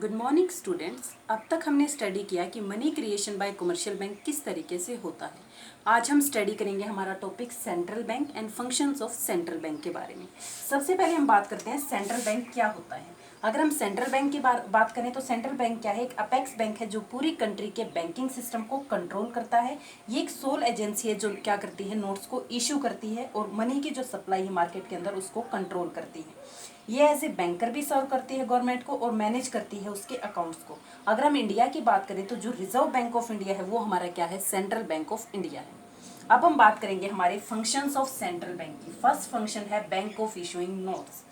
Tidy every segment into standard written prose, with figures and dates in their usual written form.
Good morning students. अब तक हमने स्टडी किया कि money creation bye commercial bank किस तरीके से होता है। आज हम स्टडी करेंगे हमारा topic central bank and functions of central bank के बारे में। सबसे पहले हम बात करते हैं सेंट्रल बैंक क्या होता है। अगर हम सेंट्रल बैंक की बात करें तो सेंट्रल बैंक क्या है, एक अपेक्स बैंक है जो पूरी कंट्री के बैंकिंग सिस्टम को कंट्रोल करता है। ये एक सोल एजेंसी है जो क्या करती है, नोट्स को इशू करती है और मनी की जो सप्लाई है मार्केट के अंदर उसको कंट्रोल करती है। ये एज ए बैंकर भी सर्व करती है गवर्नमेंट को और मैनेज करती है उसके अकाउंट्स को। अगर हम इंडिया की बात करें तो जो रिजर्व बैंक ऑफ इंडिया है वो हमारा क्या है, सेंट्रल बैंक ऑफ इंडिया है। अब हम बात करेंगे हमारे फंक्शंस ऑफ सेंट्रल बैंक की। फर्स्ट फंक्शन है बैंक ऑफ इशूइंग नोट्स,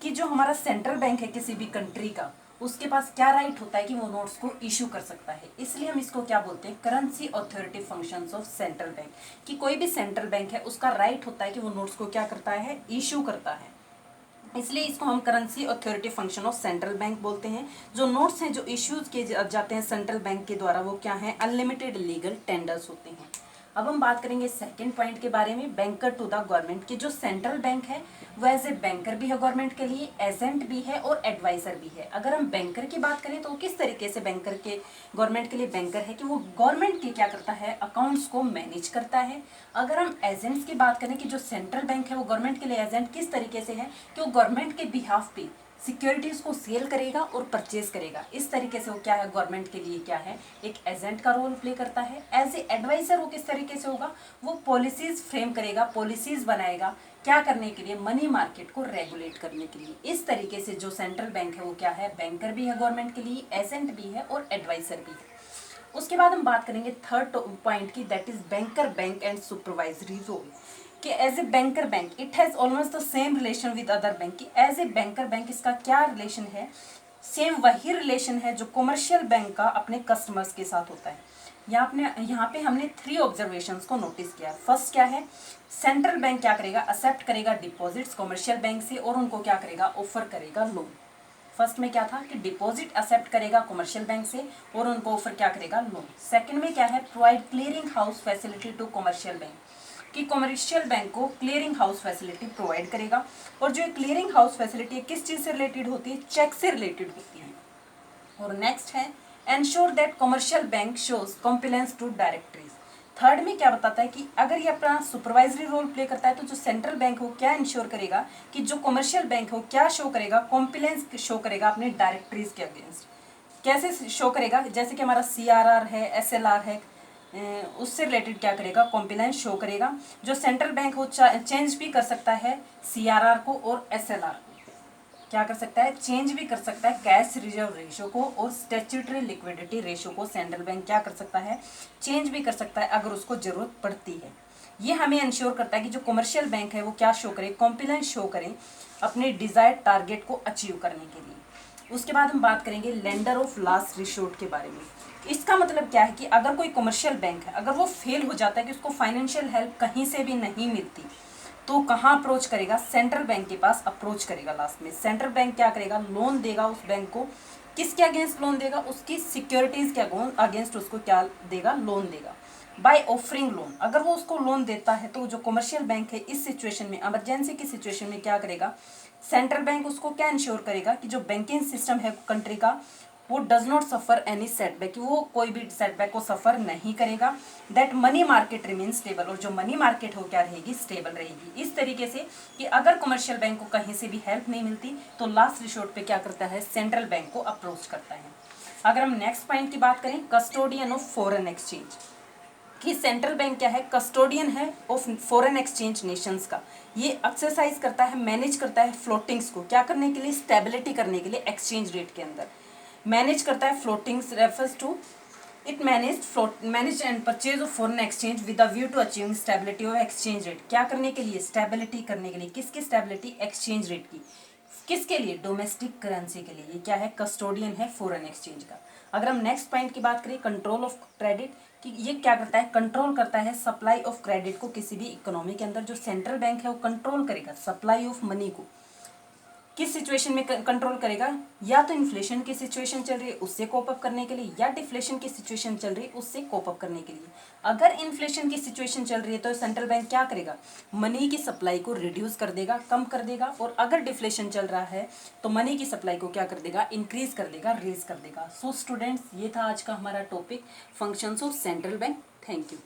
कि जो हमारा सेंट्रल बैंक है किसी भी कंट्री का, उसके पास क्या राइट होता है कि वो नोट्स को इशू कर सकता है। इसलिए हम इसको क्या बोलते हैं, currency authority functions of central bank. कि कोई भी सेंट्रल बैंक है उसका राइट होता है कि वो नोट्स को क्या करता है, इशू करता है। इसलिए इसको हम currency authority function of central bank बोलते हैं। जो नोट्स हैं जो इश्यूज किए जाते हैं सेंट्रल बैंक के द्वारा वो क्या है, अनलिमिटेड लीगल टेंडर्स होते हैं। अब हम बात करेंगे सेकंड पॉइंट के बारे में, बैंकर टू द गवर्नमेंट। की जो सेंट्रल बैंक है वो एज ए बैंकर भी है गवर्नमेंट के लिए, एजेंट भी है और एडवाइजर भी है। अगर हम बैंकर की बात करें तो किस तरीके से बैंकर के गवर्नमेंट के लिए बैंकर है कि वो गवर्नमेंट के क्या करता है, अकाउंट्स को मैनेज करता है। अगर हम एजेंट्स की बात करें कि जो सेंट्रल बैंक है वो गवर्नमेंट के लिए एजेंट किस तरीके से है कि वो गवर्नमेंट के बिहाफ पे सिक्योरिटीज को सेल करेगा और परचेज करेगा। इस तरीके से वो क्या है, गवर्नमेंट के लिए क्या है, एक एजेंट का रोल प्ले करता है। एज ए एडवाइजर वो किस तरीके से होगा, वो पॉलिसीज फ्रेम करेगा, पॉलिसीज बनाएगा, क्या करने के लिए, मनी मार्केट को रेगुलेट करने के लिए। इस तरीके से जो सेंट्रल बैंक है वो क्या है, बैंकर भी है गवर्नमेंट के लिए, एजेंट भी है और एडवाइजर भी है। उसके बाद हम बात करेंगे थर्ड पॉइंट की, that is banker bank and supervisory role. कि as a banker bank it has almost the same relation with other bank. की एज ए बैंकर बैंक इसका क्या रिलेशन है, सेम वही रिलेशन है जो कमर्शियल बैंक का अपने कस्टमर्स के साथ होता है। यहाँ पे हमने 3 ऑब्जर्वेशंस को नोटिस किया। फर्स्ट क्या है, सेंट्रल बैंक क्या करेगा, एक्सेप्ट करेगा डिपॉजिट्स कमर्शियल बैंक से और उनको क्या करेगा, ऑफर करेगा लोन। फर्स्ट में क्या था कि डिपॉजिट एक्सेप्ट करेगा कमर्शियल बैंक से और उनको ऑफर क्या करेगा, लोन। सेकंड में क्या है, provide clearing house facility to commercial bank. कि कमर्शियल बैंक को क्लियरिंग हाउस फैसिलिटी प्रोवाइड करेगा। और जो क्लियरिंग हाउस फैसिलिटी किस चीज से रिलेटेड होती है, चेक से रिलेटेड होती है। और नेक्स्ट है ensure that commercial bank shows compliance to directories. Third में क्या बताता है कि अगर ये अपना सुपरवाइजरी रोल प्ले करता है तो जो सेंट्रल बैंक हो क्या इंश्योर करेगा कि जो कमर्शियल बैंक हो क्या शो करेगा, कॉम्प्लायंस शो करेगा अपने डायरेक्टरीज के अगेंस्ट। कैसे शो करेगा, जैसे कि हमारा CRR है, SLR है, उससे रिलेटेड क्या करेगा, कॉम्प्लायंस शो करेगा। जो सेंट्रल बैंक हो चेंज भी कर सकता है CRR को और SLR को, क्या कर सकता है, चेंज भी कर सकता है कैश रिजर्व रेशो को और स्टैट्यूटरी लिक्विडिटी रेशो को। सेंट्रल बैंक क्या कर सकता है, चेंज भी कर सकता है अगर उसको जरूरत पड़ती है। ये हमें इंश्योर करता है कि जो कमर्शियल बैंक है वो क्या शो करे, कॉम्प्लायंस शो करें अपने डिजायर्ड टारगेट को अचीव करने के लिए। उसके बाद हम बात करेंगे लेंडर ऑफ लास्ट रिसोर्ट के बारे में। इसका मतलब क्या है कि अगर कोई कमर्शियल बैंक है, अगर वो फेल हो जाता है कि उसको फाइनेंशियल हेल्प कहीं से भी नहीं मिलती तो कहाँ अप्रोच करेगा, सेंट्रल बैंक के पास अप्रोच करेगा। लास्ट में सेंट्रल बैंक क्या करेगा, लोन देगा उस बैंक को। किसके अगेंस्ट लोन देगा, उसकी सिक्योरिटीज के अगेंस्ट उसको क्या देगा, लोन देगा। बाय ऑफरिंग लोन, अगर वो उसको लोन देता है तो जो कमर्शियल बैंक है इस सिचुएशन में, इमरजेंसी की सिचुएशन में क्या करेगा, सेंट्रल बैंक उसको क्या इंश्योर करेगा कि जो बैंकिंग सिस्टम है कंट्री का वो does not suffer any setback, वो कोई भी सेटबैक को सफर नहीं करेगा। That money market remain stable, और जो मनी मार्केट हो क्या रहेगी, स्टेबल रहेगी। इस तरीके से कि अगर कमर्शियल बैंक को कहीं से भी हेल्प नहीं मिलती तो लास्ट रिसोर्ट पे क्या करता है, सेंट्रल बैंक को अप्रोच करता है। अगर हम नेक्स्ट पॉइंट की बात करें, कस्टोडियन ऑफ फॉरेन एक्सचेंज। कि सेंट्रल बैंक क्या है, कस्टोडियन है ऑफ फॉरेन एक्सचेंज नेशंस का। ये एक्सरसाइज करता है, मैनेज करता है फ्लोटिंग्स को, क्या करने के लिए, स्टेबिलिटी करने के लिए एक्सचेंज रेट के अंदर मैनेज करता है। Floatings refers to it manage and purchase of foreign exchange with a view to achieving stability of exchange rate. क्या करने के लिए, स्टेबिलिटी करने के लिए। किसकी स्टेबिलिटी, एक्सचेंज रेट की। किसके लिए, डोमेस्टिक करेंसी के लिए। ये क्या है, कस्टोडियन है फॉरेन एक्सचेंज का। अगर हम नेक्स्ट पॉइंट की बात करें, कंट्रोल ऑफ क्रेडिट, कि ये क्या करता है, कंट्रोल करता है सप्लाई ऑफ क्रेडिट को किसी भी इकोनॉमी के अंदर। जो सेंट्रल बैंक है वो कंट्रोल करेगा सप्लाई ऑफ मनी को। किस सिचुएशन में कंट्रोल करेगा, या तो इन्फ्लेशन की सिचुएशन चल रही है उससे कोप अप करने के लिए, या डिफ्लेशन की सिचुएशन चल रही है उससे कोप अप करने के लिए। अगर इन्फ्लेशन की सिचुएशन चल रही है तो सेंट्रल बैंक क्या करेगा, मनी की सप्लाई को रिड्यूस कर देगा, कम कर देगा। और अगर डिफ्लेशन चल रहा है तो मनी की सप्लाई को क्या कर देगा, इंक्रीज कर देगा, रेज कर देगा। सो स्टूडेंट्स, ये था आज का हमारा topic, functions of central bank. Thank you.